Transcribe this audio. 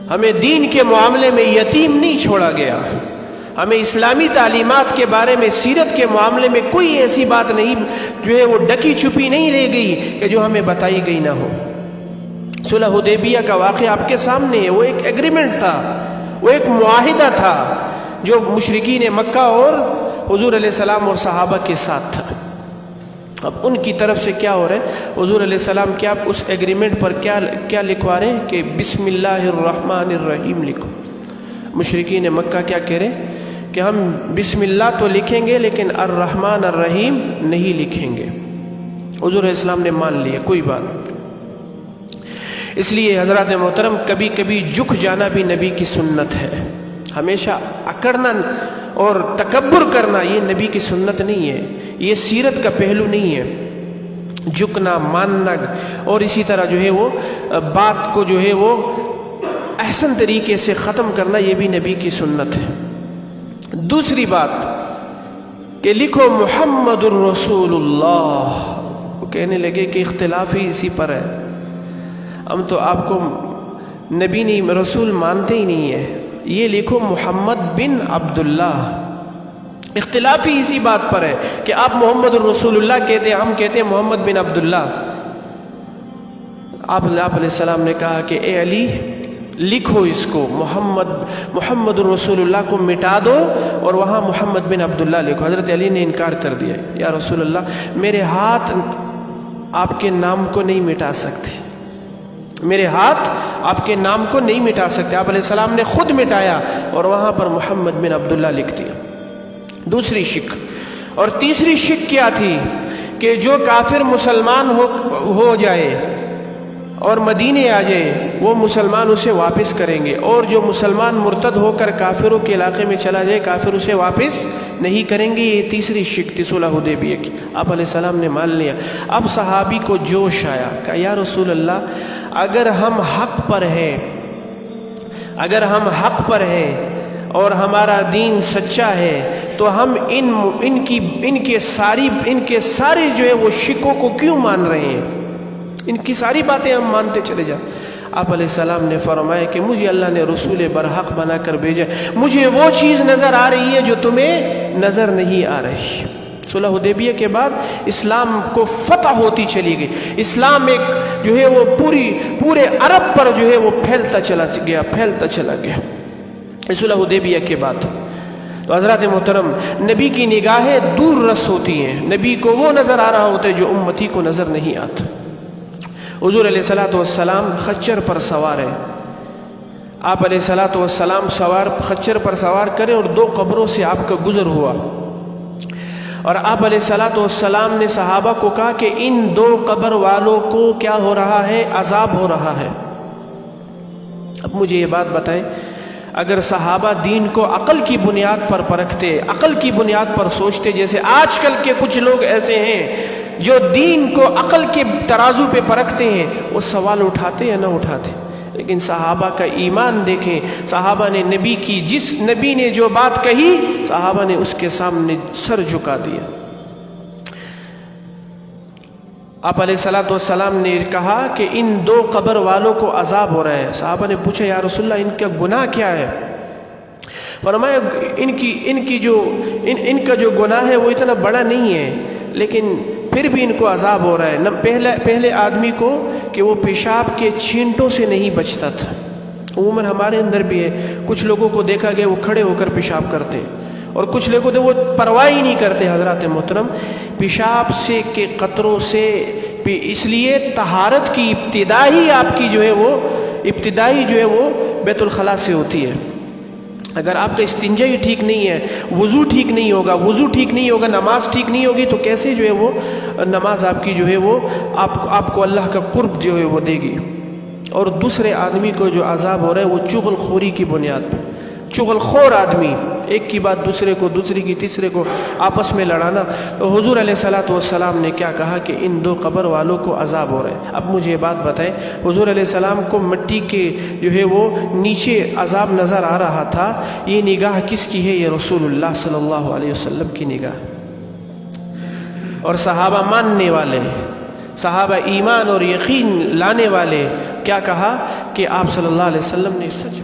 ہمیں دین کے معاملے میں یتیم نہیں چھوڑا گیا، ہمیں اسلامی تعلیمات کے بارے میں، سیرت کے معاملے میں کوئی ایسی بات نہیں جو ہے وہ ڈکی چھپی نہیں رہ گئی کہ جو ہمیں بتائی گئی نہ ہو۔ صلح حدیبیہ کا واقعہ آپ کے سامنے ہے، وہ ایک ایگریمنٹ تھا، وہ ایک معاہدہ تھا جو مشرکین مکہ اور حضور علیہ السلام اور صحابہ کے ساتھ تھا۔ اب ان کی طرف سے کیا ہو رہا ہے، حضور علیہ السلام کیا اس ایگریمنٹ پر کیا لکھوا رہے ہیں کہ بسم اللہ الرحمن الرحیم لکھو۔ مشرکین مکہ کیا کہہ رہے ہیں کہ ہم بسم اللہ تو لکھیں گے لیکن الرحمن الرحیم نہیں لکھیں گے۔ حضور علیہ السلام نے مان لیا، کوئی بات۔ اس لیے حضرات محترم، کبھی کبھی جھک جانا بھی نبی کی سنت ہے، ہمیشہ اکڑنا اور تکبر کرنا یہ نبی کی سنت نہیں ہے، یہ سیرت کا پہلو نہیں ہے۔ جھکنا، ماننا اور اسی طرح جو ہے وہ بات کو جو ہے وہ احسن طریقے سے ختم کرنا، یہ بھی نبی کی سنت ہے۔ دوسری بات کہ لکھو محمد الرسول اللہ، وہ کہنے لگے کہ اختلاف ہی اسی پر ہے، ہم تو آپ کو نبی نہیں رسول مانتے ہی نہیں ہے، یہ لکھو محمد بن عبداللہ۔ اختلاف ہی اسی بات پر ہے کہ آپ محمد الرسول اللہ کہتے ہیں، ہم کہتے ہیں محمد بن عبداللہ۔ آپ علیہ السلام نے کہا کہ اے علی لکھو اس کو، محمد الرسول اللہ کو مٹا دو اور وہاں محمد بن عبداللہ لکھو۔ حضرت علی نے انکار کر دیا، یا رسول اللہ میرے ہاتھ آپ کے نام کو نہیں مٹا سکتے، میرے ہاتھ آپ کے نام کو نہیں مٹا سکتے۔ آپ علیہ السلام نے خود مٹایا اور وہاں پر محمد بن عبداللہ لکھ دیا۔ دوسری شک اور تیسری شک کیا تھی کہ جو کافر مسلمان ہو جائے اور مدینے آ جائے وہ مسلمان اسے واپس کریں گے، اور جو مسلمان مرتد ہو کر کافروں کے علاقے میں چلا جائے کافر اسے واپس نہیں کریں گے۔ یہ تیسری شک تھی صلح حدیبیہ کی۔ آپ علیہ السلام نے مان لیا۔ اب صحابی کو جوش آیا، کہا یا رسول اللہ اگر ہم حق پر ہیں، اگر ہم حق پر ہیں اور ہمارا دین سچا ہے تو ہم ان کے سارے جو ہے وہ شکوں کو کیوں مان رہے ہیں، ان کی ساری باتیں ہم مانتے چلے جائیں۔ آپ علیہ السلام نے فرمایا کہ مجھے اللہ نے رسول برحق بنا کر بھیجا، مجھے وہ چیز نظر آ رہی ہے جو تمہیں نظر نہیں آ رہی۔ صلح حدیبیہ کے بعد اسلام کو فتح ہوتی چلی گئی، اسلام ایک جو ہے وہ پورے عرب پر جو ہے وہ پھیلتا چلا گیا صلح حدیبیہ کے بعد۔ تو حضرات محترم، نبی کی نگاہیں دور رس ہوتی ہیں، نبی کو وہ نظر آ رہا ہوتا ہے جو امتی کو نظر نہیں آتا۔ حضور علیہ الصلوۃ والسلام خچر پر سوار ہے، آپ علیہ الصلوۃ والسلام خچر پر سوار کرے اور دو قبروں سے آپ کا گزر ہوا، اور آپ علیہ الصلوۃ والسلام نے صحابہ کو کہا کہ ان دو قبر والوں کو کیا ہو رہا ہے، عذاب ہو رہا ہے۔ اب مجھے یہ بات بتائیں، اگر صحابہ دین کو عقل کی بنیاد پر پرکھتے، عقل کی بنیاد پر سوچتے، جیسے آج کل کے کچھ لوگ ایسے ہیں جو دین کو عقل کے ترازو پہ پرکھتے ہیں، وہ سوال اٹھاتے یا نہ اٹھاتے؟ لیکن صحابہ کا ایمان دیکھیں، صحابہ نے جس نبی نے جو بات کہی، صحابہ نے اس کے سامنے سر جھکا دیا۔ آپ علیہ الصلوۃ والسلام نے کہا کہ ان دو قبر والوں کو عذاب ہو رہا ہے۔ صحابہ نے پوچھا یا رسول اللہ ان کا گناہ کیا ہے؟ فرمایا ان کا جو گناہ ہے وہ اتنا بڑا نہیں ہے، لیکن پھر بھی ان کو عذاب ہو رہا ہے۔ نہ پہلے آدمی کو کہ وہ پیشاب کے چھینٹوں سے نہیں بچتا تھا، عموماً ہمارے اندر بھی ہے، کچھ لوگوں کو دیکھا گیا وہ کھڑے ہو کر پیشاب کرتے، اور کچھ لوگوں کو وہ پرواہ ہی نہیں کرتے۔ حضرات محترم، پیشاب سے کے قطروں سے اس لیے طہارت کی ابتدائی آپ کی جو ہے وہ بیت الخلاء سے ہوتی ہے۔ اگر آپ کا استنجا ہی ٹھیک نہیں ہے، وضو ٹھیک نہیں ہوگا، نماز ٹھیک نہیں ہوگی، تو کیسے جو ہے وہ نماز آپ کی جو ہے وہ آپ کو اللہ کا قرب جو ہے وہ دے گی۔ اور دوسرے آدمی کو جو عذاب ہو رہا ہے وہ چغل خوری کی بنیاد پر، چغل خور آدمی، ایک کی بات دوسرے کو، دوسری کی تیسرے کو آپس میں لڑانا۔ تو حضور علیہ الصلوۃ والسلام نے کیا کہا کہ ان دو قبر والوں کو عذاب ہو رہا ہے۔ اب مجھے بات بتائیں، حضور علیہ السلام کو مٹی کے جو ہے وہ نیچے عذاب نظر آ رہا تھا، یہ نگاہ کس کی ہے؟ یہ رسول اللہ صلی اللہ علیہ وسلم کی نگاہ۔ اور صحابہ ماننے والے ہیں، صحابہ ایمان اور یقین لانے والے کیا کہا کہ آپ صلی اللہ علیہ وسلم نے سچ